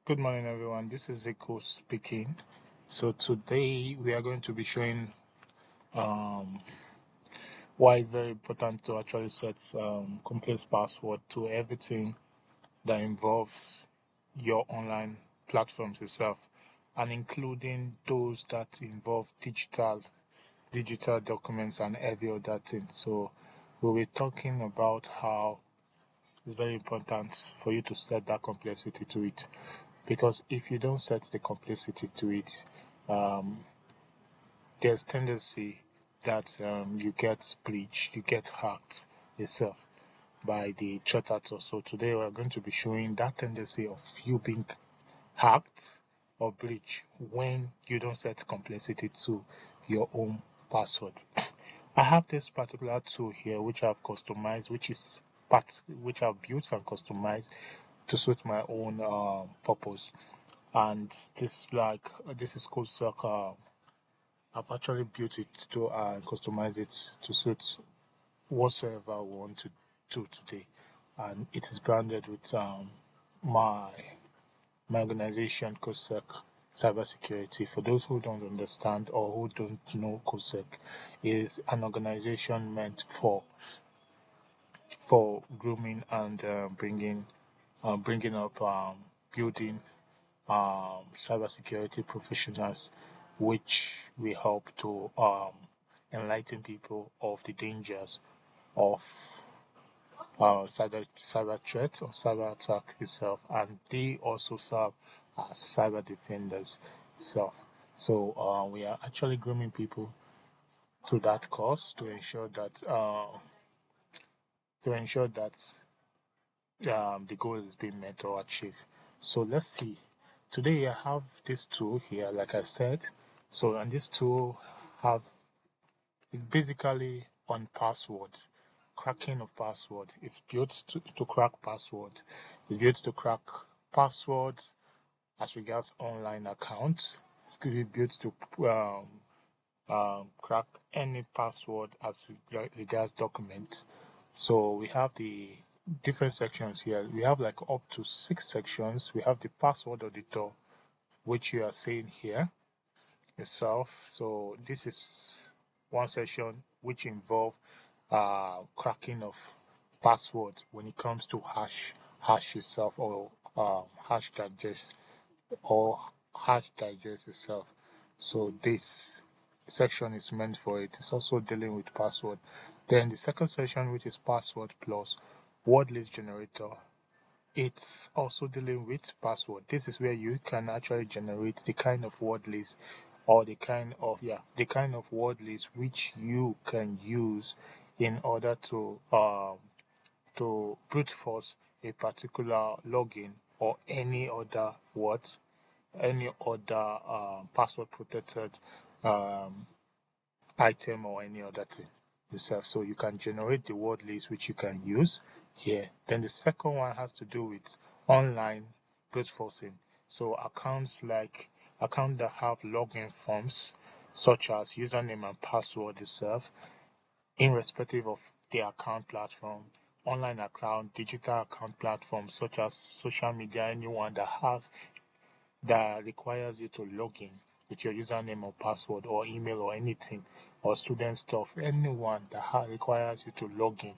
Good morning, everyone. This is Eko speaking. So today we are going to be showing um, why it's very important to actually set complex password to everything that involves your online platforms itself, and including those that involve digital documents and every other thing. So we'll be talking about how it's very important for you to set that complexity to it, because if you don't set the complexity to it, um, there's tendency that you get breached, you get hacked yourself by the threat actor. So today we're going to be showing that tendency of you being hacked or breached when you don't set complexity to your own password. I have this particular tool here which I've customized, which I've built and customized to suit my own purpose. And this is called Circle. I've actually built it to and customize it to suit whatsoever I want to do today, and it is branded with my my organization COSEC Cybersecurity. For those who don't understand or who don't know, COSEC is an organization meant for grooming and bringing up building cybersecurity professionals, which we help to enlighten people of the dangers of cyber threat or cyber attack itself, and they also serve as cyber defenders itself. So we are actually grooming people to that cause to ensure that the goal is being met or achieved. So let's see. Today I have this tool here, like I said. So and this tool have is basically on password, cracking of password. It's built to crack password. It's built to crack password as regards online account. It's going to be built to crack any password as regards document. So we have the different sections here. We have like up to 6 sections. We have the password auditor, which you are seeing here itself. So this is one section which involve cracking of password when it comes to hash itself, or hash digest or hash digest itself. So this section is meant for it. It's also dealing with password. Then the second section, which is password plus word list generator, it's also dealing with password. This is where you can actually generate the kind of word list or the kind of word list which you can use in order to brute force a particular login or any other password protected um, item or any other thing itself. So you can generate the word list which you can use here. Then the second one has to do with online brute forcing. So accounts that have login forms such as username and password itself, irrespective of the account platform, online account, digital account platforms such as social media, anyone that requires you to log in with your username or password or email or anything, or student stuff, anyone that requires you to log in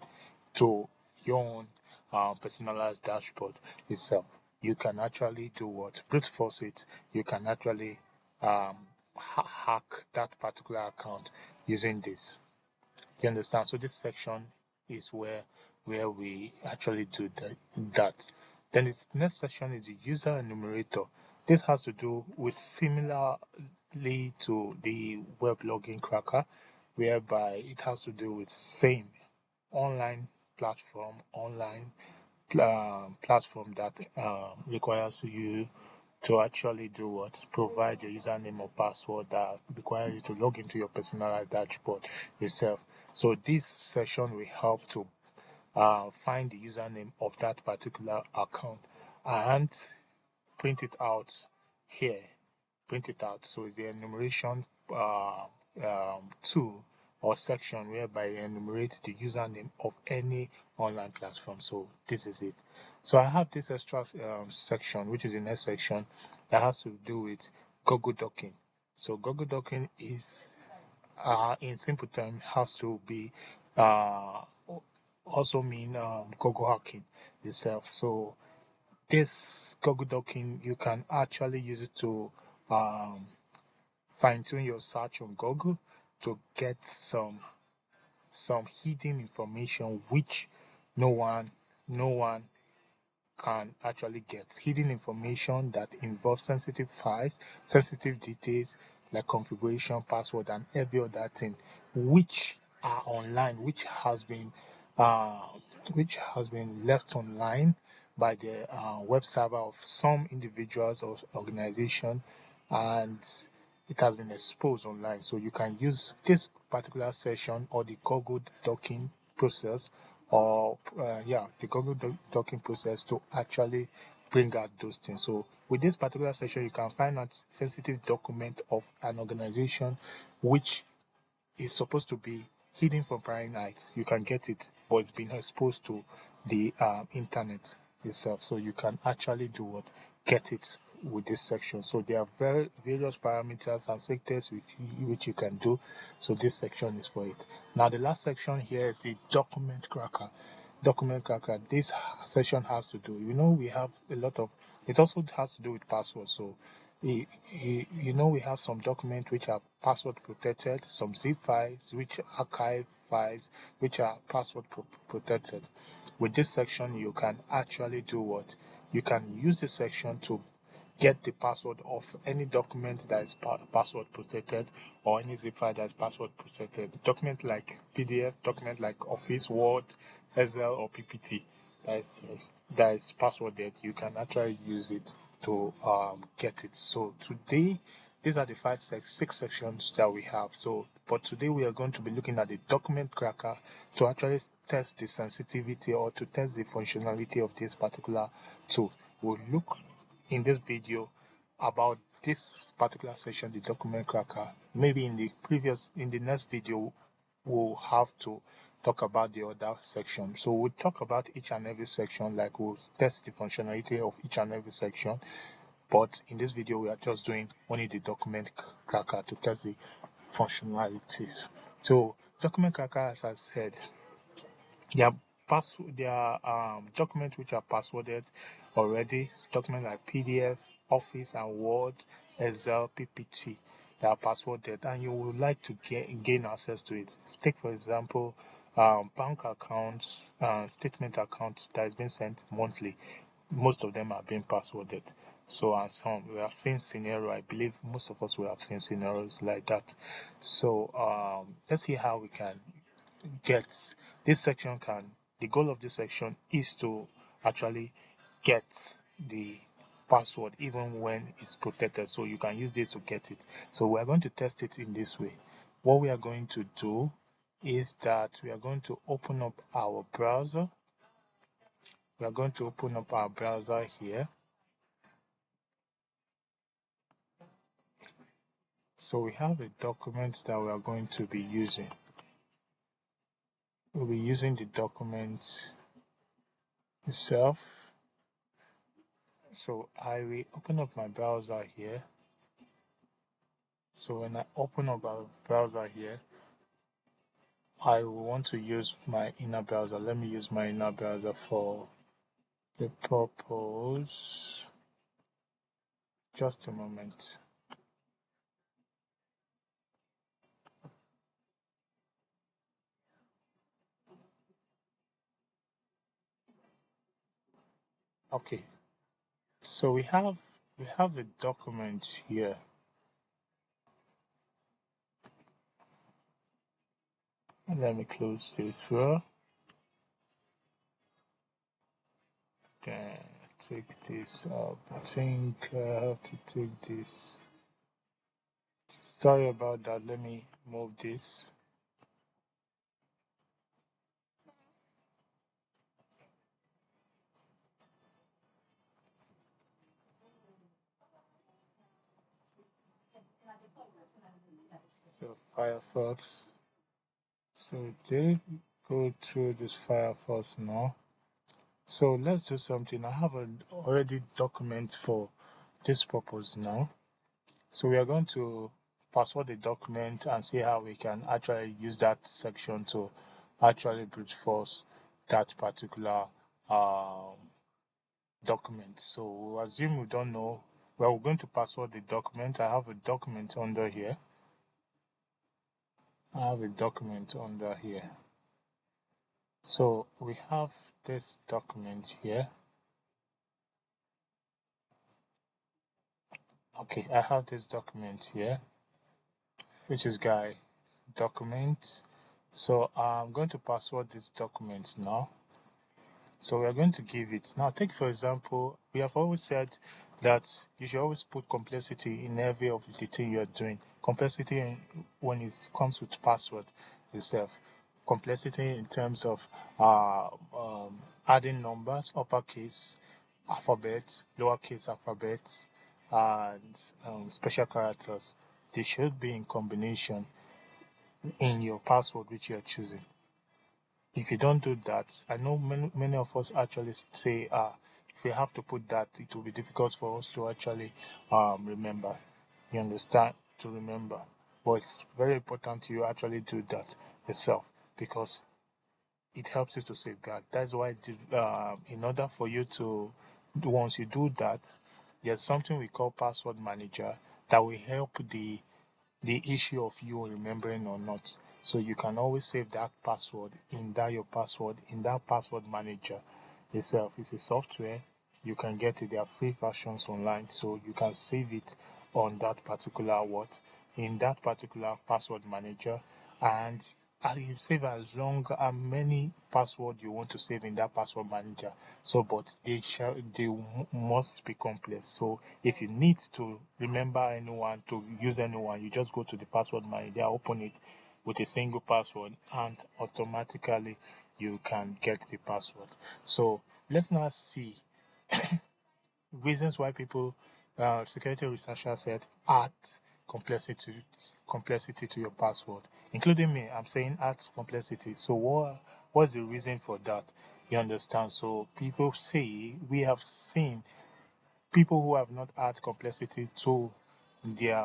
to your own personalized dashboard itself. You can actually do what? Brute force it. You can actually hack that particular account using this. You understand? So this section is where we actually do that. Then the next section is the user enumerator. This has to do with similarly to the web login cracker, whereby it has to do with same online platform that requires you to actually do what? Provide your username or password that requires you to log into your personalized dashboard yourself. So this session will help to find the username of that particular account and print it out here. Print it out. So the enumeration tool or section whereby you enumerate the username of any online platform. So this is it. So I have this extra section, which is the next section, that has to do with Google Docking. So Google Docking is, in simple terms, has to be also mean Google hacking itself. So this Google Docking, you can actually use it to fine-tune your search on Google to get some hidden information which no one can actually get. Hidden information that involves sensitive files, sensitive details like configuration, password, and every other thing which are online, uh, which has been left online by the web server of some individuals or organization, and it has been exposed online. So you can use this particular session or the Google Docking process, or the Google Docking process, to actually bring out those things. So with this particular session, you can find out sensitive document of an organization which is supposed to be hidden from prying eyes. You can get it, but it's been exposed to the internet itself. So you can actually do what? Get it with this section. So there are various parameters and sectors which you can do. So this section is for it. Now the last section here is the document cracker. Document cracker. This section has to do, we have a lot of, it also has to do with passwords. So we have some documents which are password protected, some zip files, which archive files, which are password protected. With this section, you can actually do what? You can use this section to get the password of any document that is password protected, or any zip file that is password protected. Document like PDF, document like Office, Word, Excel, or PPT that is passworded, you can actually use it to get it. So today, these are the six sections that we have. So, but today we are going to be looking at the document cracker to actually test the sensitivity or to test the functionality of this particular tool. We'll look in this video about this particular section, the document cracker. Maybe in the next video, we'll have to talk about the other section. So we'll talk about each and every section, like we'll test the functionality of each and every section. But in this video, we are just doing only the document cracker to test the functionalities. So document cracker, as I said, there are documents which are passworded already. Documents like PDF, Office and Word, Excel, PPT, that are passworded, and you would like to gain access to it. Take for example, bank accounts, statement accounts that is being sent monthly. Most of them are being passworded. So, and some we have seen scenario. I believe most of us will have seen scenarios like that. So let's see how we can get this section. The goal of this section is to actually get the password even when it's protected, so you can use this to get it. So we are going to test it in this way. What we are going to do is that we are going to open up our browser. We are going to open up our browser here. So we have a document that we are going to be using. We'll be using the document itself. So I will open up my browser here. So when I open up our browser here, I will want to use my inner browser. Let me use my inner browser for the purpose. Just a moment. Okay. So we have a document here. And let me close this here. Then take this up. I think I have to take this. Sorry about that. Let me move this. So Firefox. So they go through this file first now. So let's do something. I have already document for this purpose now. So we are going to password the document and see how we can actually use that section to actually brute force that particular document. So we'll assume we don't know. Well, we're going to password the document. I have a document under here. So we have this document here. Okay, I have this document here, which is guy document. So I'm going to password this document now. So we are going to give it. Now take for example, we have always said that you should always put complexity in every of the thing you're doing. Complexity when it comes with password itself. Complexity in terms of adding numbers, uppercase, alphabet, lowercase alphabet, and special characters. They should be in combination in your password which you're choosing. If you don't do that, I know many of us actually say, if we have to put that, it will be difficult for us to actually remember. You understand? To remember. But it's very important you actually do that yourself because it helps you to safeguard. That's why, in order for you to, once you do that, there's something we call password manager that will help the issue of you remembering or not. So you can always save that password in that password manager itself. It's a software. You can get it. There are free versions online. So you can save it on that particular in that particular password manager, and you save as long as many password you want to save in that password manager. So, but they must be complex. So, if you need to remember anyone, to use anyone, you just go to the password manager, open it with a single password, and automatically you can get the password. So, let's now see reasons why people, security researchers said, add complexity to your password, including me. I'm saying add complexity. So what's the reason for that? You understand? So people say, we have seen people who have not added complexity to their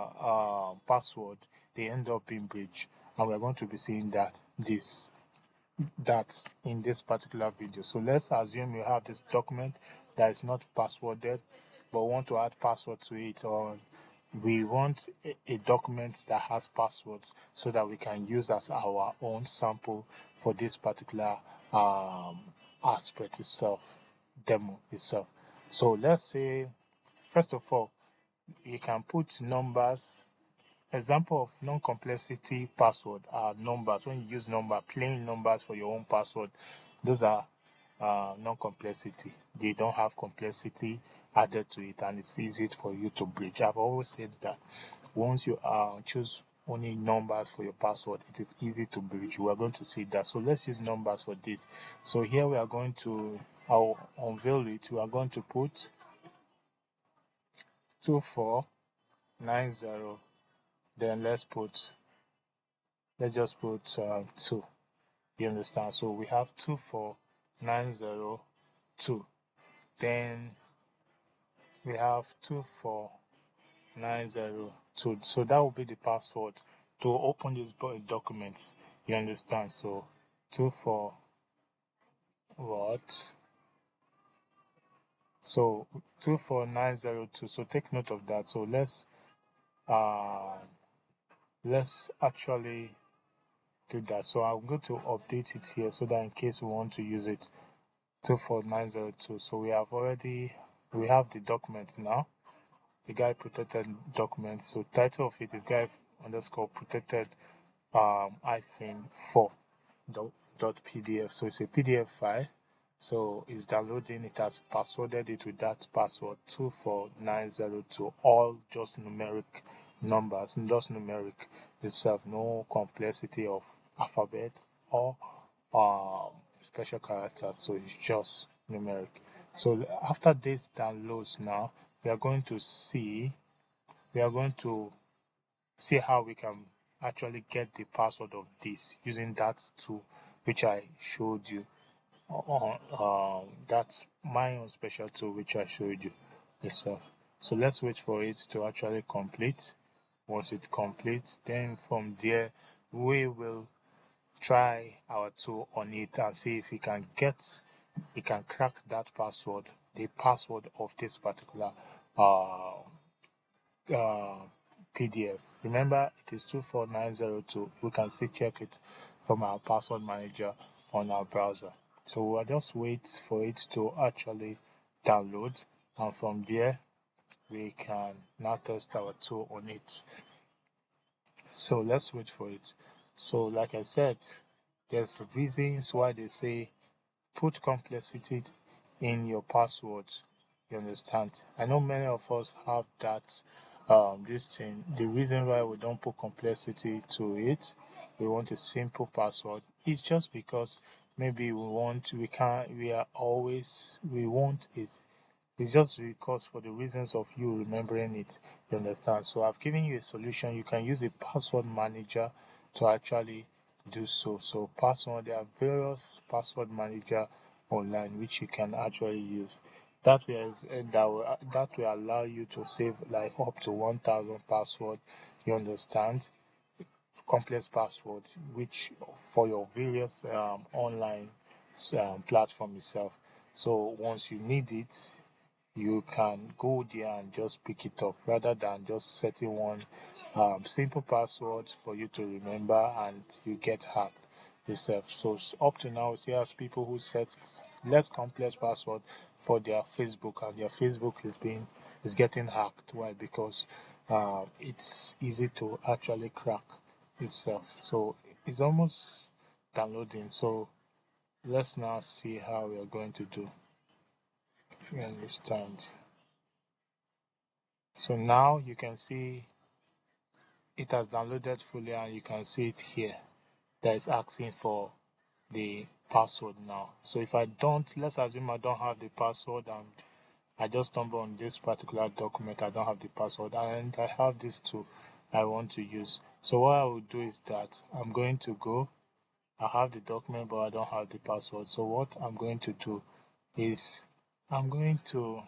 password, they end up being breached, and we're going to be seeing that in this particular video. So let's assume you have this document that is not passworded, but want to add password to it, or we want a document that has passwords so that we can use as our own sample for this particular aspect itself, demo itself. So let's say, first of all, you can put numbers. Example of non-complexity password are numbers. When you use plain numbers for your own password, those are non-complexity. They don't have complexity added to it, and it's easy for you to breach. I've always said that once you choose only numbers for your password, it is easy to breach. We are going to see that. So let's use numbers for this. So here we are going to, I'll unveil it. We are going to put 2490. Then let's just put 2. You understand? So we have 24902. Then we have 24902. So that will be the password to open this document. You understand? So 24 what? So 24902. So take note of that. So let's actually do that. So I'm going to update it here so that in case we want to use it, 24902. So we have the document now, the guy protected document. So title of it is guy underscore protected hyphen 4 dot pdf. So it's a PDF file. So it's downloading. It has passworded it with that password 24902. All just numeric numbers, just numeric itself. No complexity of alphabet or special characters. So it's just numeric. So after this downloads now, we are going to see how we can actually get the password of this using that tool which I showed you on that's my own special tool which I showed you itself. So let's wait for it to actually complete. Once it completes, then from there we will try our tool on it and see if we can crack that password, the password of this particular uh, PDF. Remember, it is 24902. We can still check it from our password manager on our browser. So we'll just wait for it to actually download, and from there we can now test our tool on it. So let's wait for it. So like I said, there's reasons why they say put complexity in your passwords. You understand? I know many of us have that this thing. The reason why we don't put complexity to it, we want a simple password. It's just because maybe we want it. It's just because for the reasons of you remembering it, you understand. So I've given you a solution. You can use a password manager to actually do so. So there are various password manager online which you can actually use. That will allow you to save like up to 1,000 password. You understand, complex password, which for your various online platform itself. So once you need it, you can go there and just pick it up rather than just setting one simple password for you to remember and you get hacked yourself. So up to now, we see has people who set less complex password for their Facebook, and their Facebook is getting hacked. Why? Because it's easy to actually crack itself. So it's almost downloading. So let's now see how we are going to do. You understand? So now you can see it has downloaded fully, and you can see it here that is asking for the password now. So if let's assume I don't have the password and I just stumble on this particular document, I don't have the password, and I have this tool I want to use. So what I will do is that I'm going to go, I have the document but I don't have the password. So what I'm going to do is I'm going to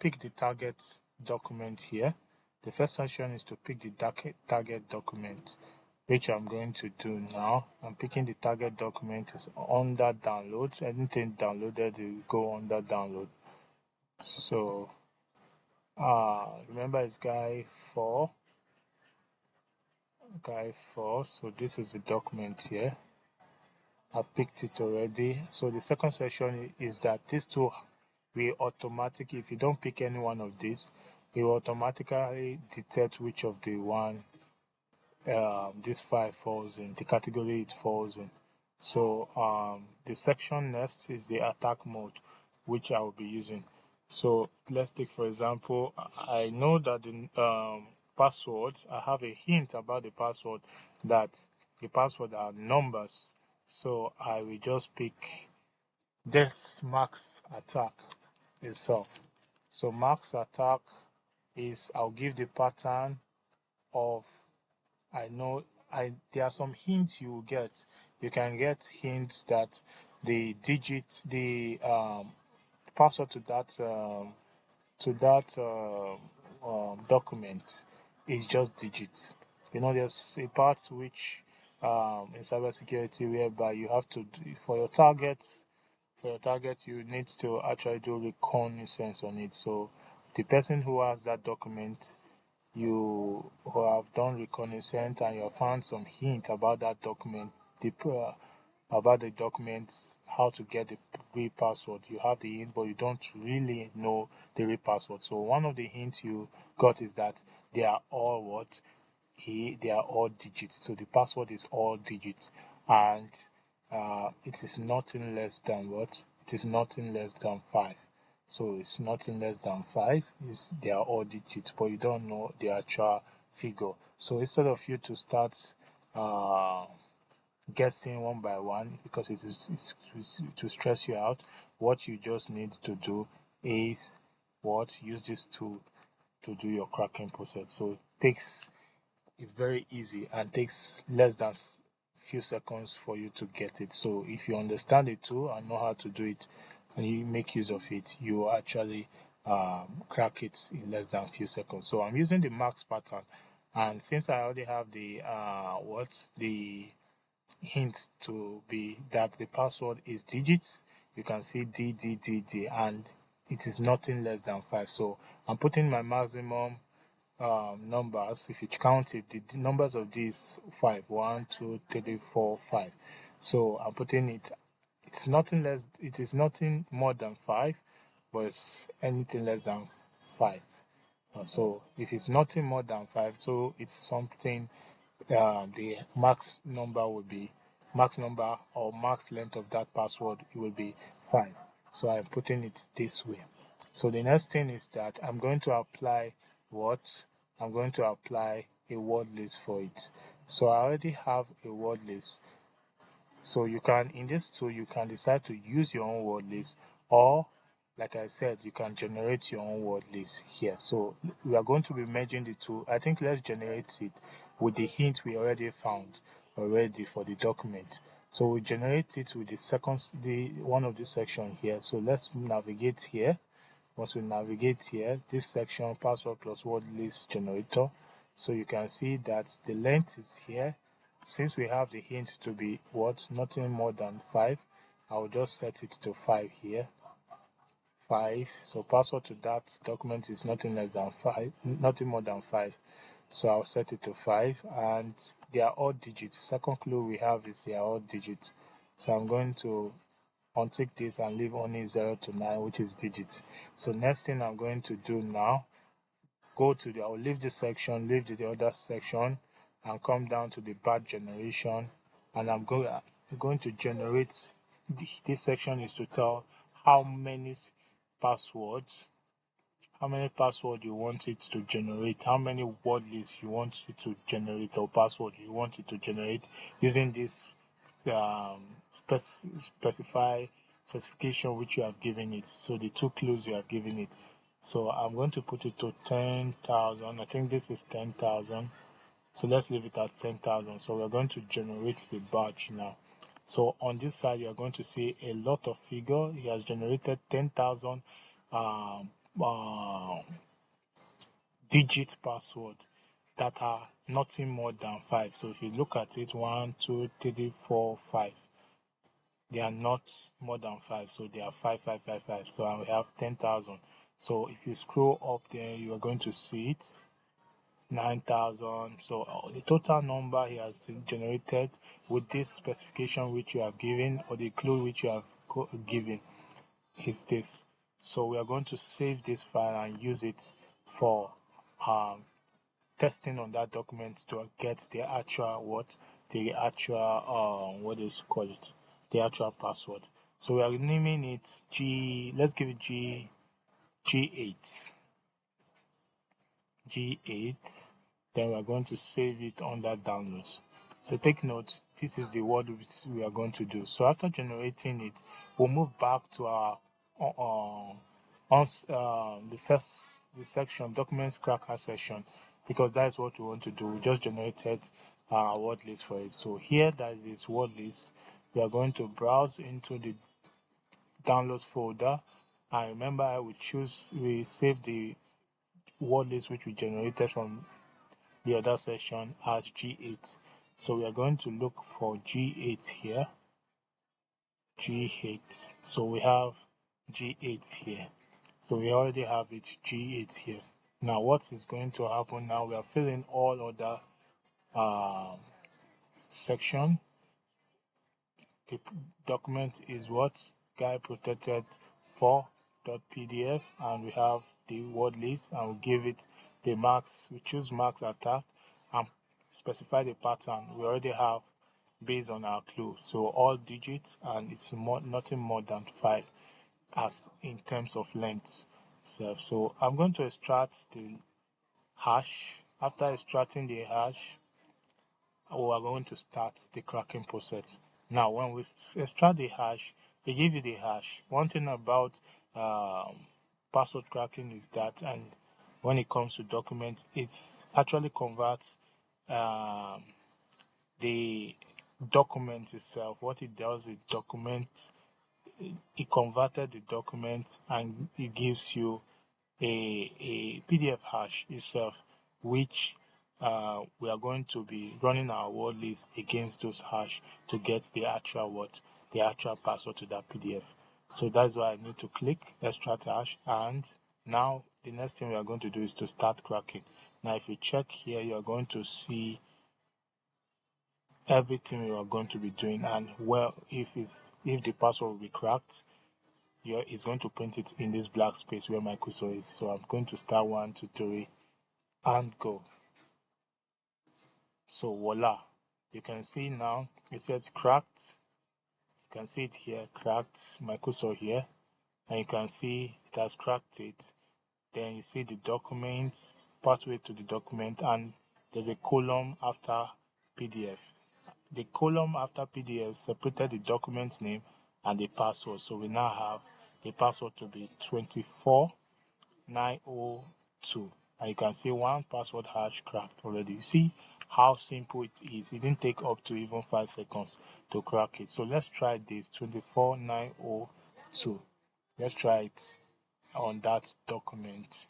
pick the target document here. The first section is to pick the target document, which I'm going to do now. I'm picking the target document is under download. Anything downloaded will go under download. So remember it's guy 4. So this is the document here. I've picked it already. So the second section is that these two will automatically, if you don't pick any one of these, it will automatically detect which of the one this file falls in, the category it falls in. So the section next is the attack mode, which I will be using. So let's take, for example, I know that the password, I have a hint about the password, that the password are numbers. So I will just pick this max attack itself. So max attack is, I'll give the pattern of, I know there are some hints you will get. You can get hints that the password to that document is just digits. There's a part which in cybersecurity whereby you have to for your target, you need to actually do reconnaissance on it. So the person who has that document, you have done reconnaissance and you have found some hint about that document, about the documents, how to get the real password. You have the hint, but you don't really know the real password. So one of the hints you got is that they are all what? They are all digits. So the password is all digits, and it is nothing less than what? It is nothing less than 5. So it's nothing less than 5. They are all digits, but you don't know the actual figure. So instead of you to start guessing one by one, because it's to stress you out, what you just need to do is use this tool to do your cracking process. So it's very easy and takes less than few seconds for you to get it. So if you understand the tool and know how to do it and you make use of it, you actually crack it in less than few seconds. So I'm using the max pattern, and since I already have the the hint to be that the password is digits, you can see D, and it is nothing less than 5. So I'm putting my maximum numbers. If you count it, the numbers of these 5, 1, 2, 3, 4, 5. So I'm putting it, it is nothing more than 5, but it's anything less than 5. So if it's nothing more than 5, so it's something, the max number or max length of that password, it will be 5. So I'm putting it this way. So the next thing is that I'm going to apply I'm going to apply a word list for it. So I already have a word list. So you can, in this tool, you can decide to use your own word list, or like I said, you can generate your own word list here. So we are going to be merging the two. I think let's generate it with the hint we already found already for the document. So we generate it with the one of the section here. So let's navigate here. Once we navigate here, this section, password plus word list generator. So you can see that the length is here. Since we have the hint to be nothing more than 5, I will just set it to 5 here. 5. So password to that document is nothing less than 5, nothing more than 5. So I'll set it to 5, and they are all digits. Second clue we have is they are all digits. So I'm going to untick this and leave only 0 to 9, which is digits. So next thing I'm going to do now, I'll leave this section, leave the other section, and come down to the batch generation, and I'm going to generate. This section is to tell how many passwords you want it to generate, how many word lists you want it to generate, or password you want it to generate using this specification which you have given it. So the two clues you have given it. So I'm going to put it to 10,000. I think this is 10,000. So let's leave it at 10,000. So we're going to generate the batch now. So on this side, you're going to see a lot of figure. He has generated 10,000 digit password that are nothing more than 5. So if you look at it, 1, 2, 3, 4, 5. They are not more than 5, so they are 5, 5, 5, 5. So I have 10,000. So if you scroll up there, you are going to see it 9,000. So the total number he has generated with this specification which you have given, or the clue which you have given, is this. So we are going to save this file and use it for testing on that document to get the actual the actual password. So we are naming it let's give it G8. G8. Then we are going to save it under downloads. So take note, this is the word which we are going to do. So after generating it, we'll move back to our the section documents cracker session, because that's what we want to do. We just generated our word list for it. So here that is word list. We are going to browse into the downloads folder, and remember we save the word list which we generated from the other section as G8. So we are going to look for G8 here. G8. So we have G8 here. So we already have it G8 here. Now what is going to happen now? We are filling all other section. The document is guy protected 4.pdf, and we have the word list, and we give it the max. We choose max attack and specify the pattern we already have based on our clue. So all digits, and it's nothing more than 5 as in terms of length. So I'm going to extract the hash. After extracting the hash, we are going to start the cracking process. Now, when we extract the hash, they give you the hash. One thing about password cracking is that, and when it comes to documents, it's actually converts the document itself. What it does, it converted the document and it gives you a PDF hash itself, which we are going to be running our word list against those hash to get the actual password to that PDF. So that's why I need to click extract hash, and now the next thing we are going to do is to start cracking. Now if you check here, you are going to see everything you are going to be doing, and if the password will be cracked, it's going to print it in this black space where my cursor is. So I'm going to start 1, 2, 3 and go. So voila, you can see now it says cracked. You can see it here, cracked, my cursor here, and you can see it has cracked it. Then you see the document, pathway to the document, and there's a column after PDF. The column after PDF separated the document name and the password. So we now have the password to be 24902. And you can see one password hash cracked already. You see how simple it is. It didn't take up to even 5 seconds to crack it. So let's try this 24902. Let's try it on that document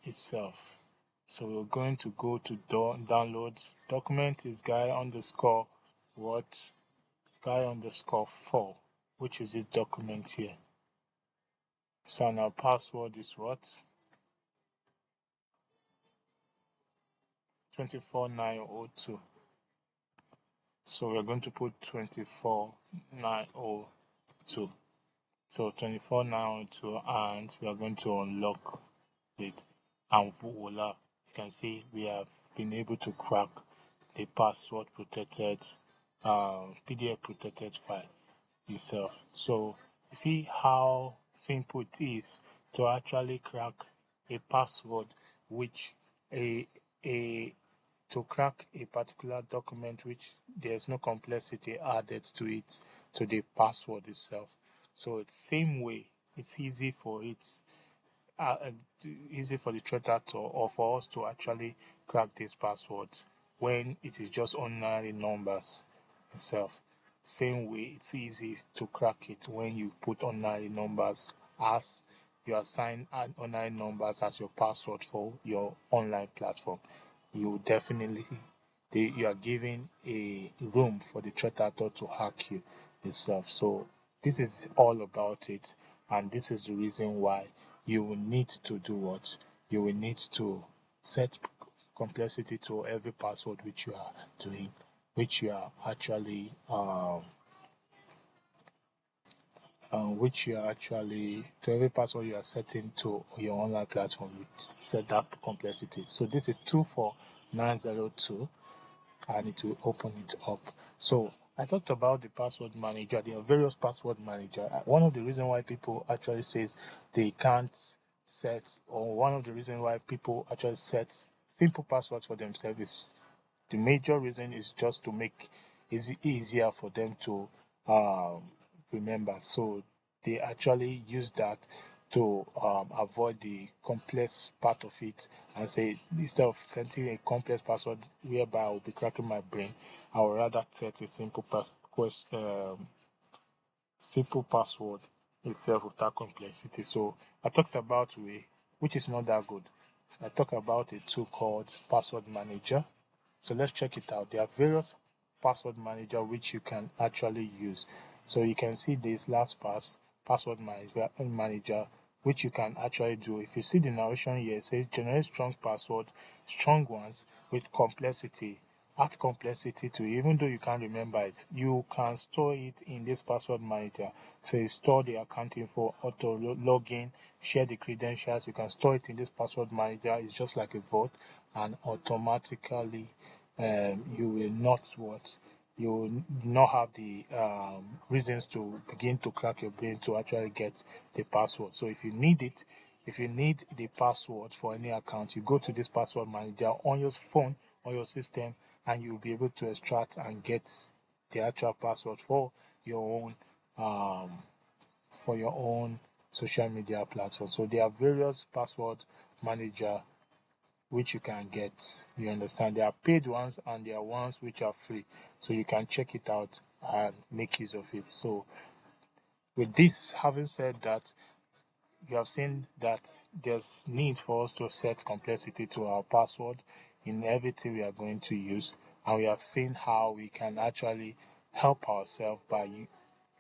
itself. So we're going to go to download. Document is guy_4, which is this document here. So now password is what? 24902. So we're going to put 24902. So 24902, and we are going to unlock it, and voila, you can see we have been able to crack the password protected PDF protected file itself. So you see how simple it is to actually crack a password, which to crack a particular document which there's no complexity added to it, to the password itself. So it's same way, it's easy for the threat actor or for us to actually crack this password when it is just ordinary numbers itself. Same way, it's easy to crack it when you put ordinary numbers, as you assign ordinary numbers as your password for your online platform. You definitely you are giving a room for the threat actor to hack you itself. So this is all about it, and this is the reason why you will need to do what? You will need to set complexity to every password which you are doing, which you are actually to every password you are setting to your online platform, you set that complexity. So this is 24902, and it will open it up. So I talked about the password manager. There are various password manager. One of the reasons why people actually says they can't set, or one of the reasons why people actually set simple passwords for themselves, is the major reason is just to make it easier for them to remember. So they actually use that to avoid the complex part of it, and say, instead of setting a complex password whereby I will be cracking my brain, I would rather set a simple password itself without complexity. So I talked about way, which is not that good. I talked about a tool called Password Manager. So let's check it out. There are various password manager which you can actually use. So you can see this LastPass password manager, which you can actually do. If you see the narration here, it says generate strong password, strong ones with complexity. Add complexity to it. Even though you can't remember it, you can store it in this password manager. So you store the account info, auto login, share the credentials. You can store it in this password manager. It's just like a vault, and automatically you will not have the reasons to begin to crack your brain to actually get the password. So if you need the password for any account, you go to this password manager on your phone, on your system, and you'll be able to extract and get the actual password for your own social media platforms. So there are various password manager which you can get. You understand? There are paid ones and there are ones which are free. So you can check it out and make use of it. So with this, having said that, you have seen that there's need for us to set complexity to our password in everything we are going to use, and we have seen how we can actually help ourselves by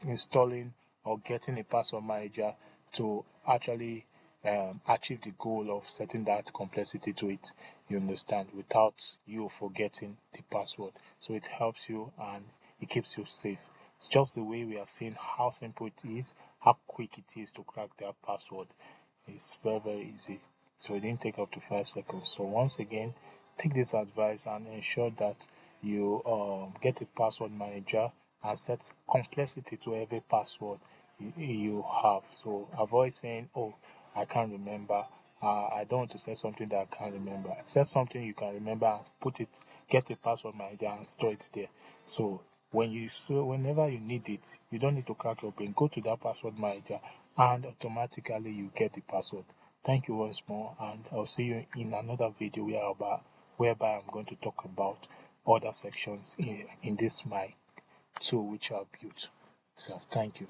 installing or getting a password manager to actually achieve the goal of setting that complexity to it, you understand, without you forgetting the password. So it helps you and it keeps you safe. It's just the way we have seen how simple it is, how quick it is to crack that password. It's very, very easy. So it didn't take up to 5 seconds. So once again, take this advice and ensure that you get a password manager and set complexity to every password you have. So avoid saying, oh, I can't remember. I don't want to set something that I can't remember. Set something you can remember and put it, get a password manager and store it there. So whenever you need it, you don't need to crack your brain. Go to that password manager and automatically you get the password. Thank you once more, and I'll see you in another video whereby I'm going to talk about other sections in this my tool which I've built. So thank you.